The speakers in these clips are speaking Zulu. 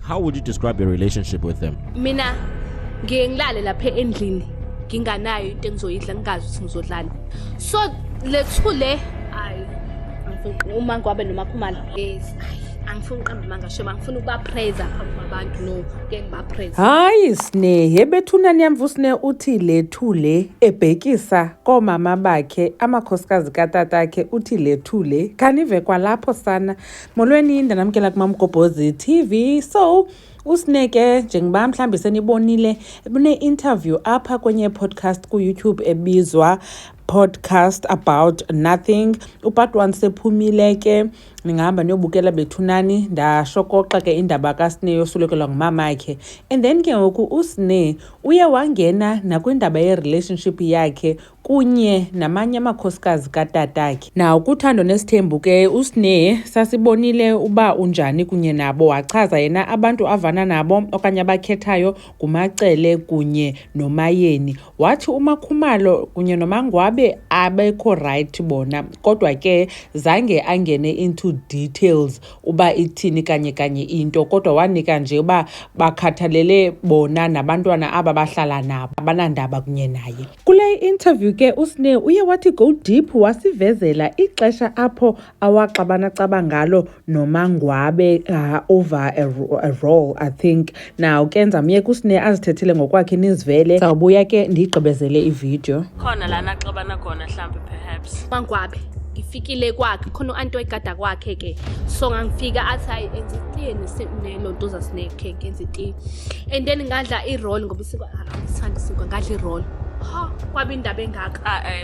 How would you describe your relationship with them? Mina ngilale lapha endlini nginganayo into engizoyidla ngingazi ukuthi ngizodlani. So lethule ayi angifuni uma ngwabe nomakhumala. Yes. Angifuni uqamba manga shema ngifuna ukuba praise apha kwabantu no ke ngiba praise. Hayi sine yebethuna niyamvusine uthi lethule ebhekisa komama bakhe amakhosikazi katatakhe uthi lethule kanive kwalapho sana molweni ndanamkela kuMamgobhozi TV. So uSneke njengoba mhlambi senibonile une interview apha kwenye podcast ku YouTube ebizwa podcast about nothing. Upart 1 sephumile ke ningahamba niyobukela bethunani ndashokoxa ke indaba kaSne yosulekelwa ngumama yakhe. And then ke ngoku uSne uye wangena nakwindaba ye relationship yakhe kunye namanye amakhosikazi katatakhe. Now kuthando nesithembu ke uSne sasibonile uba unjani kunye nabo, wachaza yena abantu avana nabo okanye abakhethayo kumacele kunye nomayeni. Wathi uMakhumalo kunye noMangwabe abekho right bona, kodwa ke zange angene into details uba ithini kanye into, kodwa wanika nje uba bakhathalele bona nabantwana aba bahlala nabo abanandaba kunye naye. Kule interview ke uSne uye wathi go deep, wasivezela ixesha apho awaxabana ngalo noMangwabe over a role I think. Now kenza myeke uSne azithethele ngokwakhe nizivele, sawubuya ke ndigqibezele ivideo. Khona lana xabana khona mhlambe perhaps Mangwabe ifikile kwakhe khona uanto egada kwakhe ke, so ngangifika athi hayi enza itini nelontoza Snake enza itini, and then ngadla i-roll ngoba sithanda sikwa ngadla i-roll. Ha kwabe indaba engaka.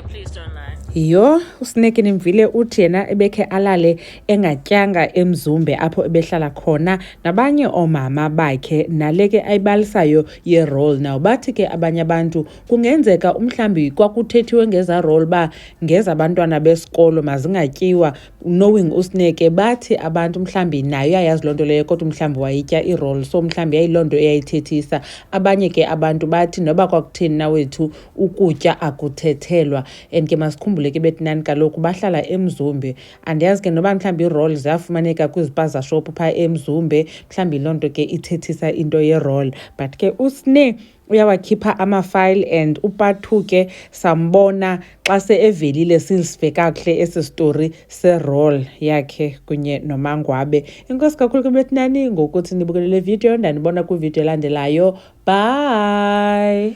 Please don't lie. Yo uSneke nimvile uthi yena ebekhe alale engatyanga eMzumbe apho ebehlala khona nabanye omama bakhe, naleke ayibalisayo ye role. Now bathi ke abanye abantu kungenzeka umhlambi kwakuthethiwe ngeza role ba ngeza abantwana besikolo mazingatyiwa, knowing uSneke bathi abantu mhlambi nayo yayazi lonto leyo kodwa mhlambi wayitya i-role, so mhlambi yayilonto eyayithethisa. Abanye ke abantu bathi noba kwakutheni nawethu ukutya akuthethelwa, and ke masikhumbule ke bethinani kaloku bahlala eMzumbe. Andiyazi ke noba mhlambi i-role zafumaneka kwizipaza shop pha eMzumbe, mhlambi lonto ke ithethisa into ye-role. But ke uSne uyawakhipha ama-file and upart 2 ke sambona xa evelile silsive kakuhle esi story se-role yakhe kunye noMangwabe. Inkosi kakhulu ke bethinani ngokuthi nibukele le video, ndanibona kwivideo elandelayo. Bye.